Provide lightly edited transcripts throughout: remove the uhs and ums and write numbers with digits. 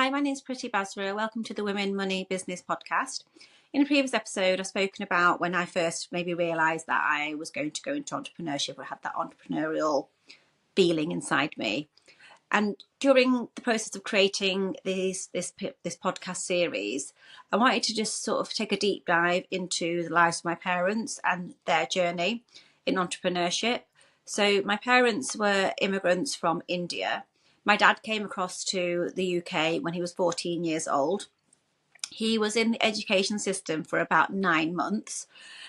Hi, my name's Pretty Basra. Welcome to the Women Money Business Podcast. In a previous episode, I've spoken about when I first maybe realised that I was going to go into entrepreneurship, or had that entrepreneurial feeling inside me. And during the process of creating this podcast series, I wanted to just sort of take a deep dive into the lives of my parents and their journey in entrepreneurship. So my parents were immigrants from India. My dad came across to the UK when he was 14 years old. He was in the education system for about 9 months.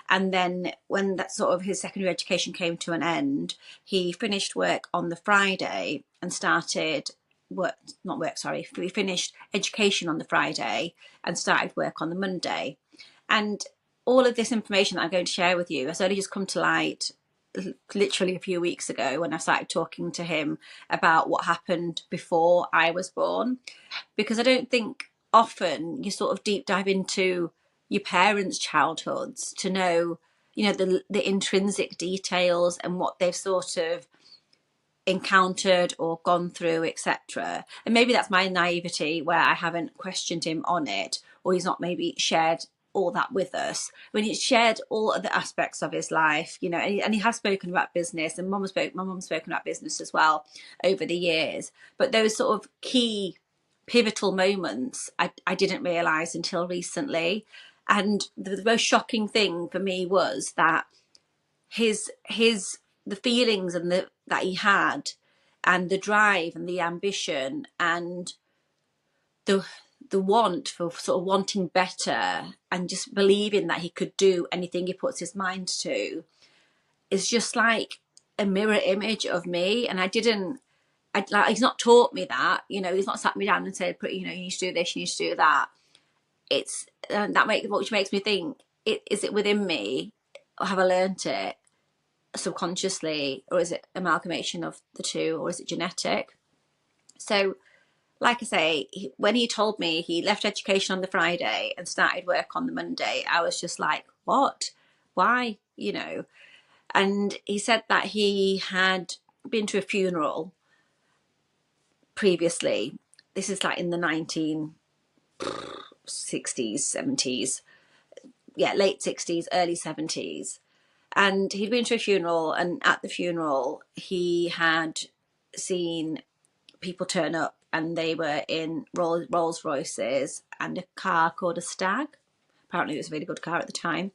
And then when that sort of his secondary education came to an end, he finished work on the Friday and started we finished education on the Friday and started work on the Monday. And all of this information that I'm going to share with you has only just come to light literally a few weeks ago when I started talking to him about what happened before I was born, because I don't think often you sort of deep dive into your parents' childhoods to know, the intrinsic details and what they've sort of encountered or gone through, etc. And maybe that's my naivety where I haven't questioned him on it, or he's not maybe shared all that with us. When he shared all of the aspects of his life, and he has spoken about business, and my mum's spoken about business as well over the years. But those sort of key pivotal moments I didn't realise until recently. And the most shocking thing for me was that the feelings and that he had, and the drive and the ambition and the want for sort of wanting better and just believing that he could do anything he puts his mind to is just like a mirror image of me. And he's not taught me that, he's not sat me down and said, you need to do this, you need to do that. Which makes me think, is it within me, or have I learnt it subconsciously, or is it amalgamation of the two, or is it genetic? So like I say, when he told me he left education on the Friday and started work on the Monday, I was just like, what? Why? And he said that he had been to a funeral previously. This is like in the 1960s, 70s. Yeah, late 60s, early 70s. And he'd been to a funeral, and at the funeral, he had seen people turn up, and they were in Rolls Royces and a car called a Stag. Apparently it was a really good car at the time.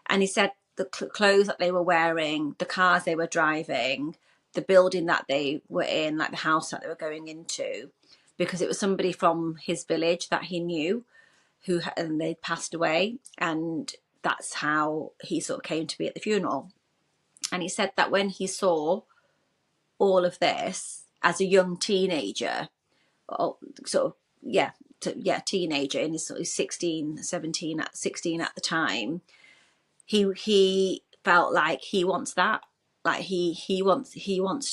And he said the clothes that they were wearing, the cars they were driving, the building that they were in, like the house that they were going into, because it was somebody from his village that he knew and they'd passed away. And that's how he sort of came to be at the funeral. And he said that when he saw all of this as a young teenager, teenager in his sort of 16 at the time, he felt like he wants that. Like he wants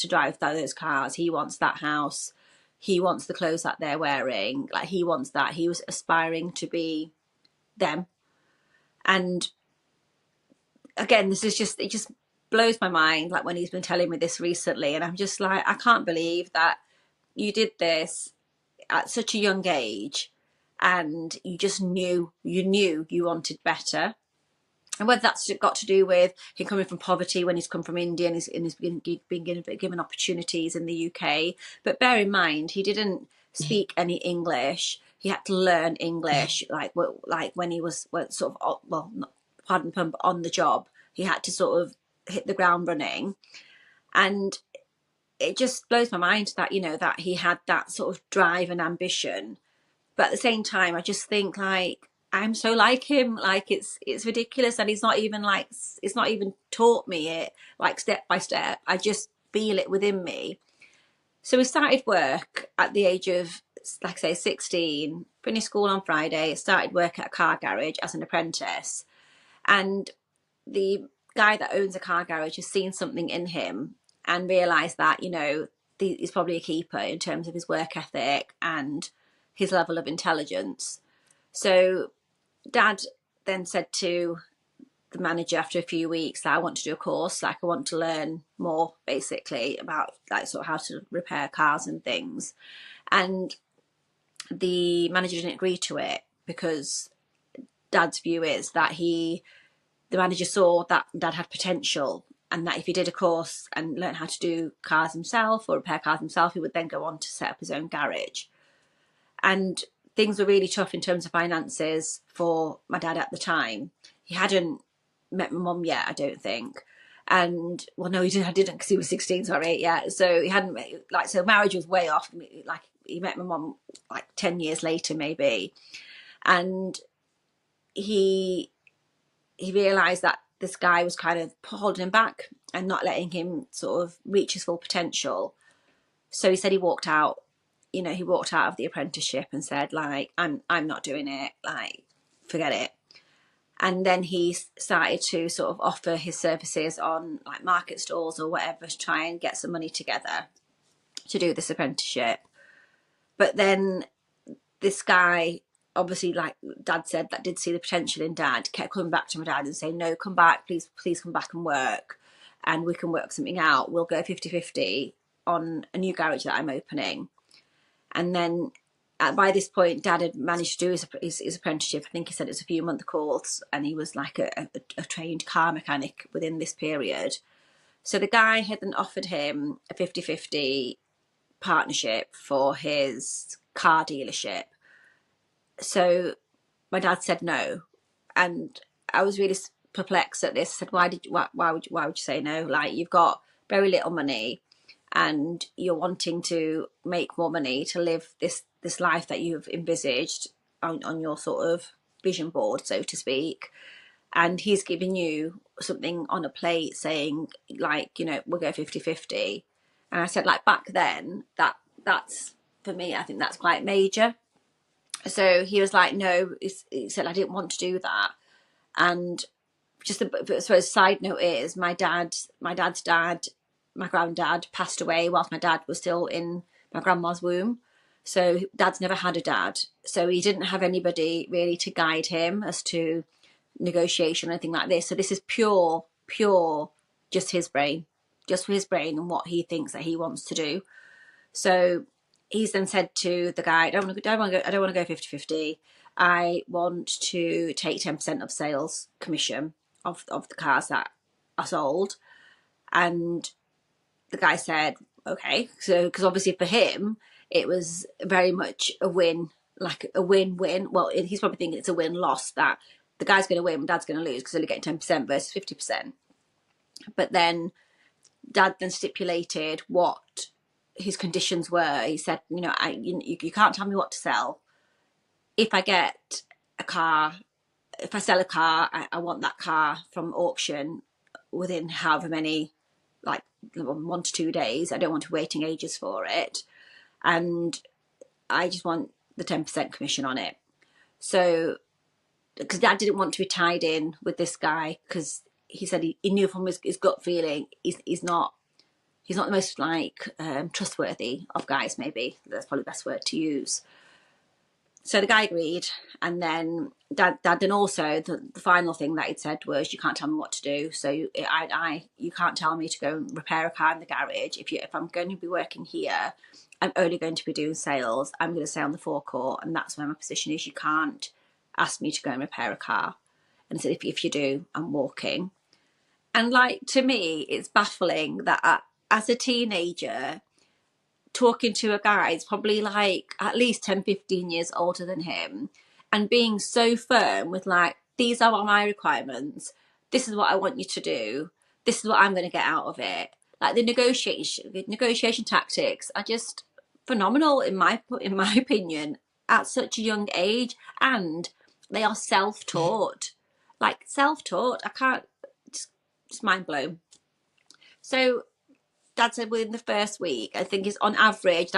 to drive those cars, he wants that house, he wants the clothes that they're wearing, like he wants that. He was aspiring to be them. And again, it just blows my mind, like when he's been telling me this recently, and I'm just like, I can't believe that you did this at such a young age, and you just knew you wanted better. And whether that's got to do with him coming from poverty when he's come from India and he's been given opportunities in the UK. But bear in mind, he didn't speak any English. He had to learn English, like when he was on the job. He had to sort of hit the ground running. And it just blows my mind that, that he had that sort of drive and ambition. But at the same time, I just think, like, I'm so like him. Like, it's ridiculous. And it's not even taught me it, like, step by step. I just feel it within me. So we started work at the age of, like I say, 16, finished school on Friday, started work at a car garage as an apprentice. And the guy that owns a car garage has seen something in him and realised that, he's probably a keeper in terms of his work ethic and his level of intelligence. So Dad then said to the manager after a few weeks that I want to do a course, like I want to learn more basically about like sort of how to repair cars and things. And the manager didn't agree to it because Dad's view is that the manager saw that Dad had potential, and that if he did a course and learned how to do cars himself or repair cars himself, he would then go on to set up his own garage. And things were really tough in terms of finances for my dad at the time. He hadn't met my mum yet, I don't think. And well, no, I didn't, because he was 16, sorry. Yeah, so he hadn't, like, so marriage was way off. Like, he met my mum like 10 years later, maybe. And he realised that this guy was kind of holding him back and not letting him sort of reach his full potential. So he said he walked out. You know, he walked out of the apprenticeship and said, like, I'm not doing it, like, forget it. And then he started to sort of offer his services on like market stalls or whatever to try and get some money together to do this apprenticeship. But then this guy, obviously, like Dad said, that did see the potential in Dad, kept coming back to my dad and saying, no, come back, please come back and work, and we can work something out. We'll go 50-50 on a new garage that I'm opening. And then by this point, Dad had managed to do his apprenticeship. I think he said it was a few-month course, and he was like a trained car mechanic within this period. So the guy had then offered him a 50-50 partnership for his car dealership. So my dad said no, and I was really perplexed at this. I said, why would you say no? Like, you've got very little money, and you're wanting to make more money to live this life that you've envisaged on your sort of vision board, so to speak. And he's giving you something on a plate saying, like, you know, we'll go 50-50. And I said, like, back then, that's for me, I think that's quite major. So he was like, no, he said, I didn't want to do that. And just a side note is my dad's dad, my granddad, passed away whilst my dad was still in my grandma's womb. So Dad's never had a dad. So he didn't have anybody really to guide him as to negotiation or anything like this. So this is pure, just his brain and what he thinks that he wants to do. So he's then said to the guy, I don't want to go 50-50. I want to take 10% of sales commission of the cars that are sold. And the guy said, okay. So, because obviously for him, it was very much a win, like a win-win. Well, he's probably thinking it's a win-loss, that the guy's going to win, Dad's going to lose because they're only getting 10% versus 50%. But then Dad then stipulated what his conditions were. He said, you know, you can't tell me what to sell. If I get a car, if I sell a car, I want that car from auction within however many, like 1 to 2 days. I don't want to waiting ages for it. And I just want the 10% commission on it. So, because Dad didn't want to be tied in with this guy, because he said he knew from his gut feeling he's not the most like trustworthy of guys, maybe. That's probably the best word to use. So the guy agreed, and then Dad then also the final thing that he'd said was, you can't tell me what to do. So you can't tell me to go and repair a car in the garage. If I'm going to be working here, I'm only going to be doing sales. I'm going to stay on the forecourt, and that's where my position is. You can't ask me to go and repair a car. And so if you do, I'm walking. And like, to me, it's baffling that as a teenager, talking to a guy is probably like at least 10-15 years older than him, and being so firm with like, these are my requirements, this is what I want you to do, this is what I'm going to get out of it. Like, the negotiation tactics are just phenomenal in my opinion at such a young age, and they are self-taught. I can't, just mind blown. So Dad said within the first week, I think is on average,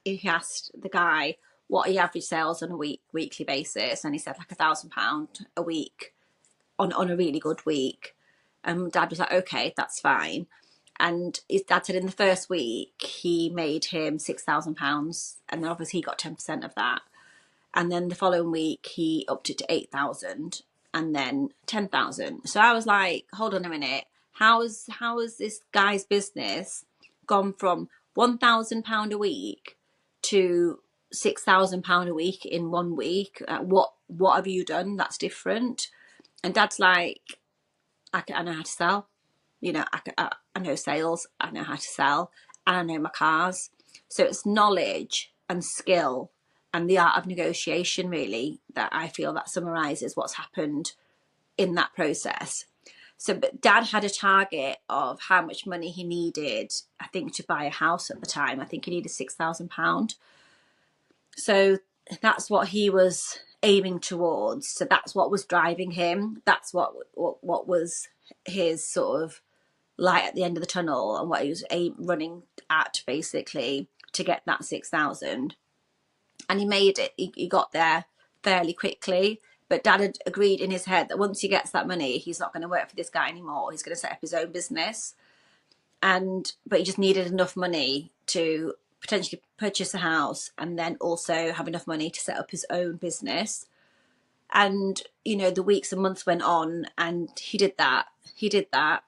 he asked the guy what he average sales on a weekly basis, and he said like £1,000 a week on a really good week. And Dad was like, okay, that's fine. And his dad said in the first week he made him £6,000, and then obviously he got 10% of that. And then the following week he upped it to 8,000, and then 10,000. So I was like, hold on a minute. How has this guy's business gone from £1,000 a week to £6,000 a week in 1 week. What have you done that's different? And Dad's like, I know how to sell. You know, I know sales. I know how to sell, and I know my cars. So it's knowledge and skill and the art of negotiation, really, that I feel that summarises what's happened in that process. So, but Dad had a target of how much money he needed, I think, to buy a house at the time. I think he needed £6,000. So that's what he was aiming towards. So that's what was driving him. That's what was his sort of light at the end of the tunnel, and what he was running at, basically, to get that 6,000. And he made it. He got there fairly quickly. But Dad had agreed in his head that once he gets that money, he's not going to work for this guy anymore. He's going to set up his own business. But he just needed enough money to potentially purchase a house, and then also have enough money to set up his own business. And, you know, the weeks and months went on, and he did that,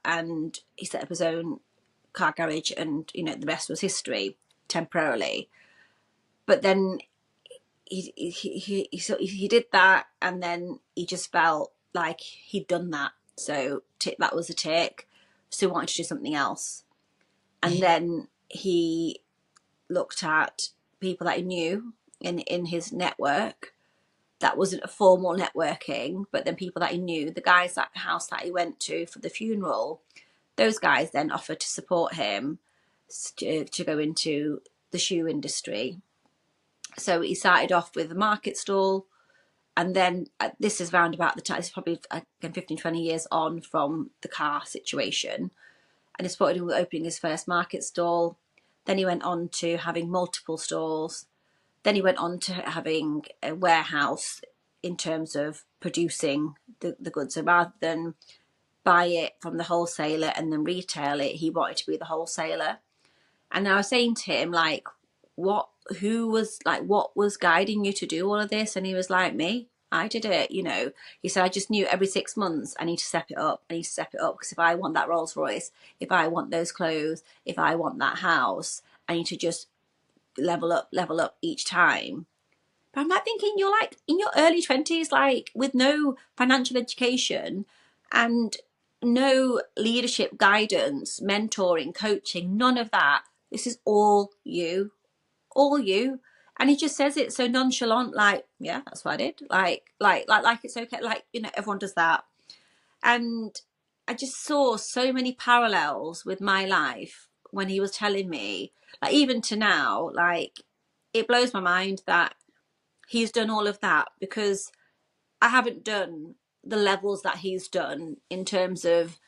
and he set up his own car garage, and, you know, the rest was history, temporarily. But then he did that, and then he just felt like he'd done that. So that was a tick. So he wanted to do something else. And then he looked at people that he knew in his network. That wasn't a formal networking, but then people that he knew, the guys at the house that he went to for the funeral, those guys then offered to support him to go into the shoe industry. So he started off with a market stall, and then this is round about the time, it's probably 15, 20 years on from the car situation, and he supported him with opening his first market stall. Then he went on to having multiple stalls. Then he went on to having a warehouse in terms of producing the goods. So rather than buy it from the wholesaler and then retail it, he wanted to be the wholesaler. And I was saying to him, like, what was guiding you to do all of this? And he was like, me. I did it, you know. He said, I just knew every 6 months I need to step it up. Because if I want that Rolls Royce, if I want those clothes, if I want that house, I need to just level up each time. But I'm like thinking, you're like in your early 20s, like with no financial education and no leadership guidance, mentoring, coaching, none of that. This is all you. And he just says it so nonchalant, like, yeah, that's what I did. Like it's okay. Like, you know, everyone does that. And I just saw so many parallels with my life when he was telling me, like, even to now, like, it blows my mind that he's done all of that, because I haven't done the levels that he's done in terms of,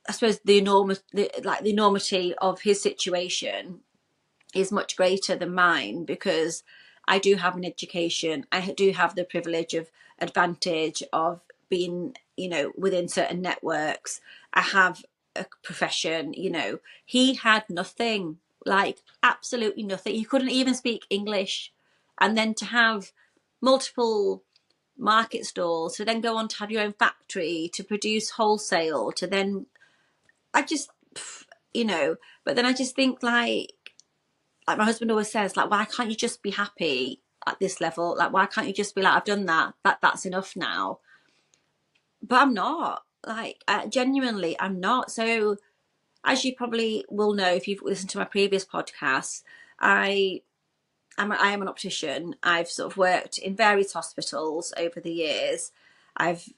I suppose, the enormity of his situation is much greater than mine, because I do have an education. I do have the privilege of advantage of being, you know, within certain networks. I have a profession, you know. He had nothing, like absolutely nothing. He couldn't even speak English. And then to have multiple market stalls, to then go on to have your own factory, to produce wholesale, to then, I just, you know, but then I just think, like my husband always says, like, why can't you just be happy at this level? Like, why can't you just be like, I've done that's enough now? But I'm not, like, genuinely, I'm not. So as you probably will know, if you've listened to my previous podcasts, I am an optician. I've sort of worked in various hospitals over the years. I've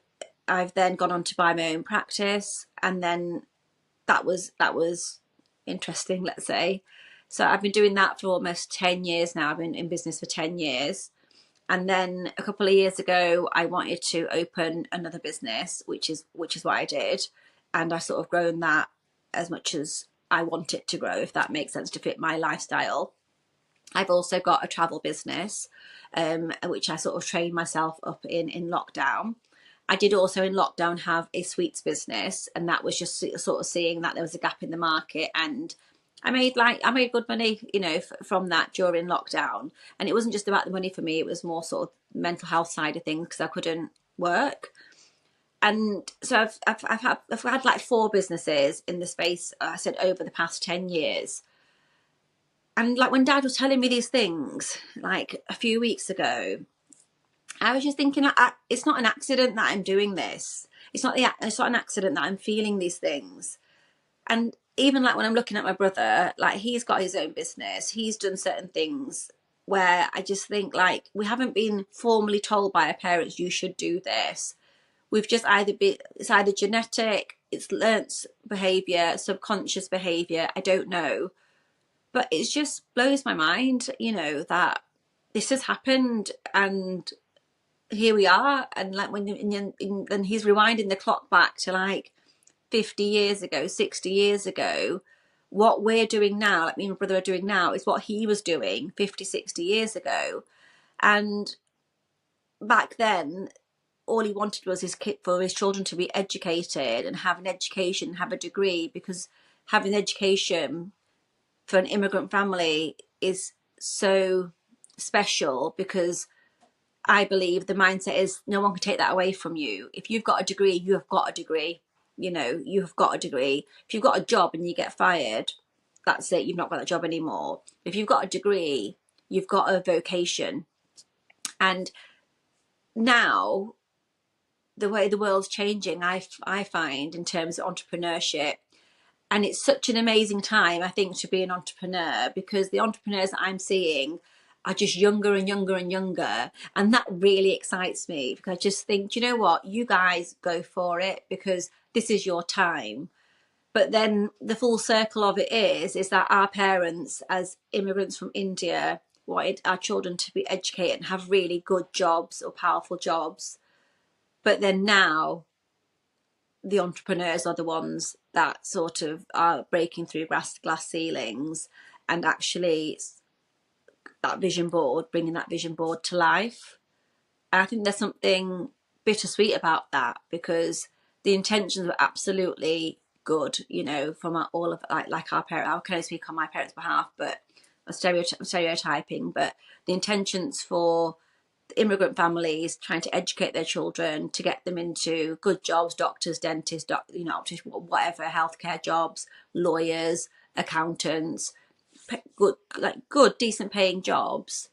then gone on to buy my own practice, and then that was interesting, let's say. So I've been doing that for almost 10 years now. I've been in business for 10 years. And then a couple of years ago, I wanted to open another business, which is what I did. And I sort of grown that as much as I want it to grow, if that makes sense, to fit my lifestyle. I've also got a travel business, which I sort of trained myself up in lockdown. I did also in lockdown have a sweets business, and that was just sort of seeing that there was a gap in the market, and I made good money, you know, from that during lockdown. And it wasn't just about the money for me; it was more sort of mental health side of things, because I couldn't work. And so I've had like 4 businesses in the space, I said, over the past 10 years. And like when Dad was telling me these things like a few weeks ago, I was just thinking, it's not an accident that I'm doing this. It's not an accident that I'm feeling these things. And even like when I'm looking at my brother, like he's got his own business, he's done certain things where I just think like we haven't been formally told by our parents you should do this. We've just it's either genetic, it's learnt behaviour, subconscious behaviour, I don't know. But it just blows my mind, you know, that this has happened and here we are. And like when then he's rewinding the clock back to like 50 years ago, 60 years ago, what we're doing now, like me and my brother are doing now, is what he was doing 50, 60 years ago. And back then, all he wanted was for his children to be educated and have an education, have a degree, because having education for an immigrant family is so special, because I believe the mindset is no one can take that away from you. If you've got a degree, you have got a degree. You know, you have got a degree. If you've got a job and you get fired, that's it. You've not got that job anymore. If you've got a degree, you've got a vocation. And now, the way the world's changing, I find in terms of entrepreneurship, and it's such an amazing time, I think, to be an entrepreneur, because the entrepreneurs that I'm seeing are just younger and younger and younger. And that really excites me, because I just think, do you know what? You guys go for it, because this is your time. But then the full circle of it is that our parents, as immigrants from India, wanted our children to be educated and have really good jobs or powerful jobs. But then now the entrepreneurs are the ones that sort of are breaking through glass ceilings and actually bringing that vision board to life. And I think there's something bittersweet about that, because the intentions were absolutely good, you know, from all of like our parents. I can only speak on my parents' behalf, but I'm stereotyping, but the intentions for immigrant families trying to educate their children to get them into good jobs, doctors, dentists, whatever, healthcare jobs, lawyers, accountants, good decent paying jobs.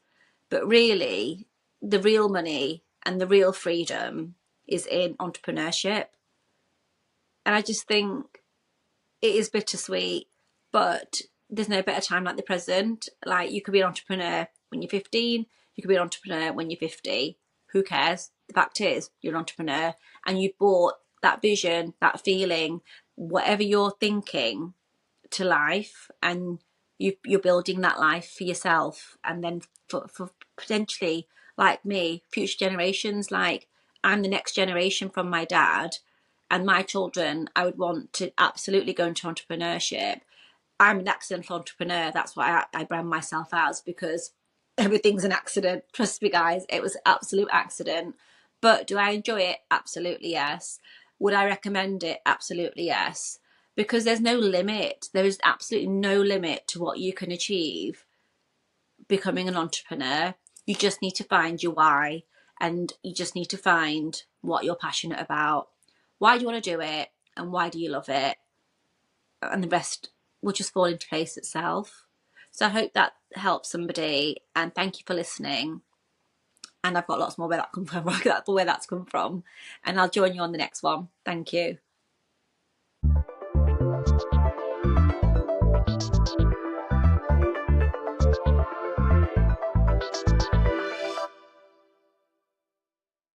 But really the real money and the real freedom is in entrepreneurship. And I just think it is bittersweet, but there's no better time like the present. Like, you could be an entrepreneur when you're 15, you could be an entrepreneur when you're 50. Who cares? The fact is, you're an entrepreneur and you've brought that vision, that feeling, whatever you're thinking, to life, and you're building that life for yourself, and then for potentially, like me, future generations. Like, I'm the next generation from my dad, and my children, I would want to absolutely go into entrepreneurship. I'm an accidental entrepreneur. That's what I brand myself as, because everything's an accident. Trust me, guys, it was absolute accident. But do I enjoy it? Absolutely yes. Would I recommend it? Absolutely yes. Because there's no limit. There is absolutely no limit to what you can achieve becoming an entrepreneur. You just need to find your why, and you just need to find what you're passionate about. Why do you want to do it, and why do you love it? And the rest will just fall into place itself. So I hope that helps somebody, and thank you for listening. And I've got lots more where that's come from, and I'll join you on the next one. Thank you.